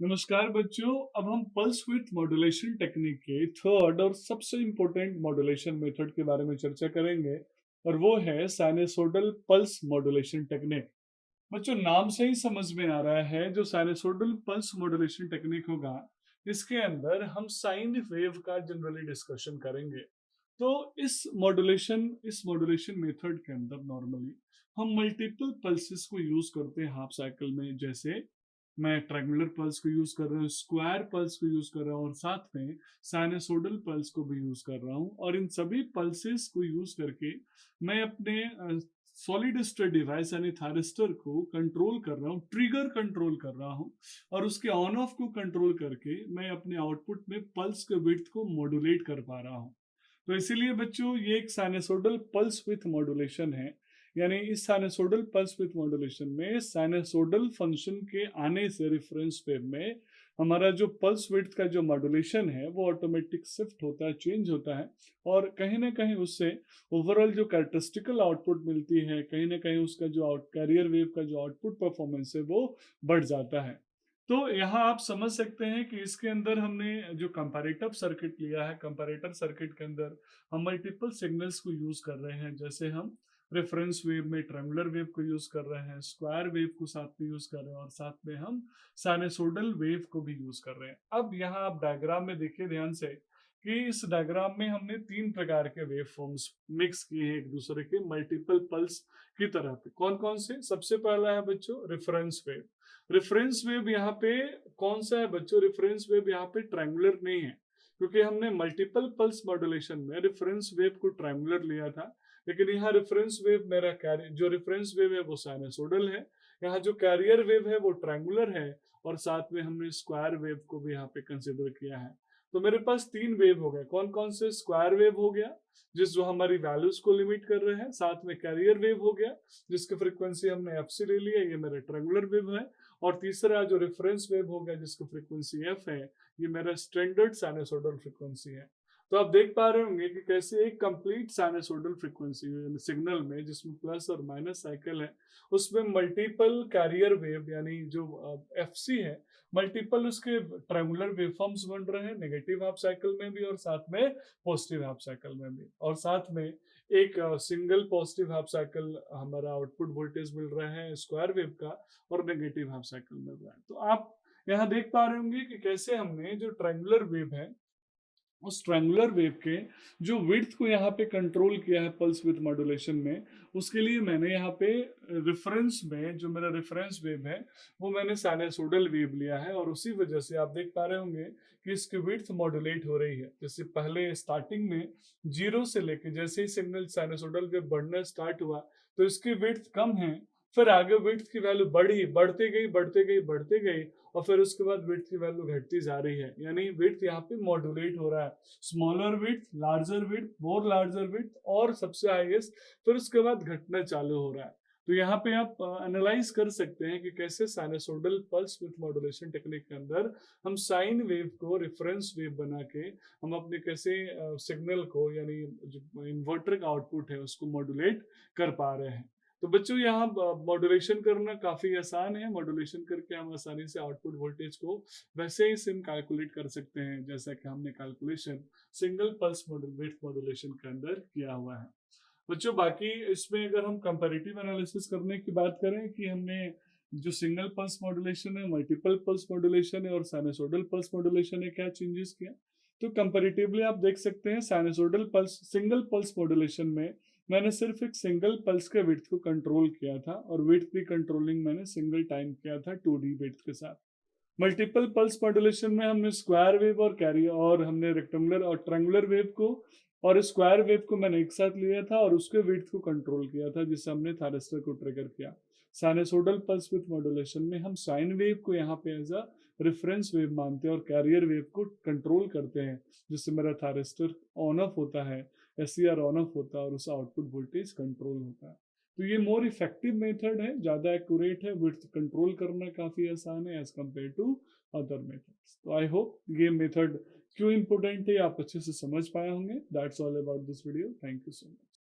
नमस्कार बच्चों। अब हम पल्स विड्थ मॉड्यूलेशन टेक्निक के थर्ड और सबसे इम्पोर्टेंट मॉड्यूलेशन मेथड के बारे में चर्चा करेंगे और वो है साइनसोइडल पल्स मॉड्यूलेशन टेक्निक। बच्चों, नाम से ही समझ में आ रहा है जो साइनसोइडल पल्स मॉड्यूलेशन टेक्निक होगा, इसके अंदर हम साइन वेव का जनरली डिस्कशन करेंगे। तो इस मॉड्यूलेशन मेथड के अंदर नॉर्मली हम मल्टीपल पल्सेस को यूज करते हैं हाफ साइकिल में। जैसे मैं ट्रायंगुलर पल्स को यूज कर रहा हूँ, स्क्वायर पल्स को यूज कर रहा हूँ और साथ में साइनसोइडल पल्स को भी यूज कर रहा हूँ। और इन सभी पल्सेस को यूज करके मैं अपने सॉलिड स्टेट डिवाइस यानी थायरिस्टर को कंट्रोल कर रहा हूँ, ट्रिगर कंट्रोल कर रहा हूँ। और उसके ऑन ऑफ को कंट्रोल करके मैं अपने आउटपुट में पल्स के विड्थ को मॉड्यूलेट कर पा रहा हूँ। तो इसीलिए बच्चों, ये एक साइनसोइडल पल्स विथ मॉड्यूलेशन है। यानी इस साइनसोइडल पल्स विथ मॉड्यूलेशन में साइनसोइडल फंक्शन के आने से रेफरेंस वेव में हमारा जो पल्स विड्थ का जो मॉड्यूलेशन है वो ऑटोमेटिक शिफ्ट होता है, चेंज होता है। और कहीं ना कहीं उससे ओवरऑल जो कैरेक्टरिस्टिकल आउटपुट मिलती है, कहीं ना कहीं उसका जो आउट कैरियर वेव का जो आउटपुट परफॉर्मेंस है वो बढ़ जाता है। तो यहाँ आप समझ सकते हैं कि इसके अंदर हमने जो कंपैरेटिव सर्किट लिया है, कंपैरेटर सर्किट के अंदर हम मल्टीपल सिग्नल्स को यूज कर रहे हैं। जैसे हम रेफरेंस वेव में ट्रायंगुलर वेव को यूज कर रहे हैं, स्क्वायर वेव को साथ में यूज कर रहे हैं और साथ में हम साइनसोइडल वेव को भी यूज कर रहे हैं। अब यहाँ आप डायग्राम में देखिए ध्यान से कि इस डायग्राम में हमने तीन प्रकार के वेव फॉर्म्स मिक्स किए हैं एक दूसरे के मल्टीपल पल्स की तरह पे। कौन कौन से? सबसे पहला है बच्चों रेफरेंस वेव। रेफरेंस वेव यहाँ पे कौन सा है बच्चों? रेफरेंस वेव यहाँ पे ट्रायंगुलर नहीं है, क्योंकि हमने मल्टीपल पल्स मॉड्यूलेशन में रेफरेंस वेव को ट्रायंगुलर लिया था। लेकिन यहाँ रेफरेंस वेव मेरा कैरियर जो रेफरेंस वेव है वो साइनसोइडल है। यहाँ जो कैरियर वेव है वो ट्रायंगुलर है और साथ में हमने स्क्वायर वेव को भी यहाँ पे कंसिडर किया है। तो मेरे पास तीन वेव हो गए। कौन कौन से? स्क्वायर वेव हो गया जिस जो हमारी वैल्यूज को लिमिट कर रहे हैं, साथ में कैरियर वेव हो गया जिसकी फ्रीक्वेंसी हमने एफ से ले लिया, ये मेरा ट्रायंगुलर वेव है। और तीसरा जो रेफरेंस वेव हो गया जिसकी फ्रीक्वेंसी एफ है, ये मेरा स्टैंडर्ड साइनसोइडल फ्रीक्वेंसी है। तो आप देख पा रहे होंगे कि कैसे एक कंप्लीट साइनसोइडल फ्रीक्वेंसी सिग्नल में जिसमें प्लस और माइनस साइकिल है, उसमें मल्टीपल कैरियर वेव यानी जो एफ सी है, मल्टीपल उसके ट्रायंगुलर वेवफॉर्म्स बन रहे हैं, नेगेटिव हाफ साइकिल में भी और साथ में पॉजिटिव हाफ साइकिल में भी। और साथ में एक सिंगल पॉजिटिव हाफ साइकिल हमारा आउटपुट वोल्टेज मिल रहा है स्क्वायर वेव का और नेगेटिव हाफ साइकिल मिल रहा है। तो आप यहाँ देख पा रहे होंगे कि कैसे हमने जो ट्रायंगुलर वेव है उस ट्रायंगुलर वेव के जो विड्थ को यहाँ पे कंट्रोल किया है पल्स विद मॉड्यूलेशन में, उसके लिए मैंने यहाँ पे रेफरेंस में जो मेरा रेफरेंस वेव है वो मैंने साइनसोइडल वेव लिया है। और उसी वजह से आप देख पा रहे होंगे कि इसकी विड्थ मॉड्यूलेट हो रही है। जैसे पहले स्टार्टिंग में जीरो से लेके जैसे ही सिग्नल साइनसोइडल वेव बढ़ना स्टार्ट हुआ तो इसकी विड्थ कम है, फिर आगे विड्थ की वैल्यू बढ़ी, बढ़ते गई बढ़ते गई बढ़ते गई और फिर उसके बाद विड्थ की वैल्यू घटती जा रही है। यानी विड्थ यहाँ पे मॉड्यूलेट हो रहा है, स्मॉलर विड्थ, लार्जर विड्थ, मोर लार्जर विड्थ और सबसे हाईएस्ट, फिर उसके बाद घटना चालू हो रहा है। तो यहाँ पे आप एनालाइज कर सकते हैं कि कैसे sinusoidal pulse with modulation technique के अंदर हम साइन वेव को रेफरेंस वेव बना के हम अपने कैसे सिग्नल को यानी जो इन्वर्टर का आउटपुट है उसको मॉड्यूलेट कर पा रहे हैं। तो बच्चों, यहाँ मॉड्यूलेशन करना काफी आसान है। मॉड्यूलेशन करके हम आसानी से आउटपुट वोल्टेज को वैसे ही सिम कैलकुलेट कर सकते हैं जैसा कि हमने calculation single pulse wave modulation के अंदर किया हुआ है। बच्चों, बाकी इसमें अगर हम कंपैरेटिव एनालिसिस करने की बात करें कि हमने जो सिंगल पल्स मॉड्यूलेशन है, मल्टीपल पल्स मॉड्यूलेशन है और साइनसोइडल पल्स मॉड्यूलेशन है, क्या चेंजेस किया, तो कंपैरेटिवली आप देख सकते हैं sinusoidal pulse single pulse modulation में मैंने सिर्फ एक सिंगल पल्स के विड्थ को कंट्रोल किया था और विड्थ भी कंट्रोलिंग मैंने सिंगल टाइम किया था 2D विड्थ के साथ। मल्टीपल पल्स मॉड्यूलेशन में हमने स्क्वायर वेव और कैरी और हमने रेक्टेंगुलर और ट्रायंगुलर वेव को और स्क्वायर वेव को मैंने एक साथ लिया था और उसके विड्थ को कंट्रोल किया था जिससे हमने थायरिस्टर को ट्रिगर किया। साइनसोइडल पल्स विथ मॉड्यूलेशन में हम साइन वेव को यहाँ पे एज अ रेफरेंस वेव मानते हैं और कैरियर वेव को कंट्रोल करते हैं जिससे मेरा थायरिस्टर ऑन ऑफ होता है, एससीआर ऑन ऑफ होता है और उसका आउटपुट वोल्टेज कंट्रोल होता है। तो ये मोर इफेक्टिव मेथड है, ज्यादा एक्यूरेट है, विड्थ कंट्रोल करना काफी आसान है as compare to other methods. तो आई होप ये मेथड क्यों इंपॉर्टेंट है आप अच्छे से समझ पाए होंगे। That's all about this video. Thank you so much.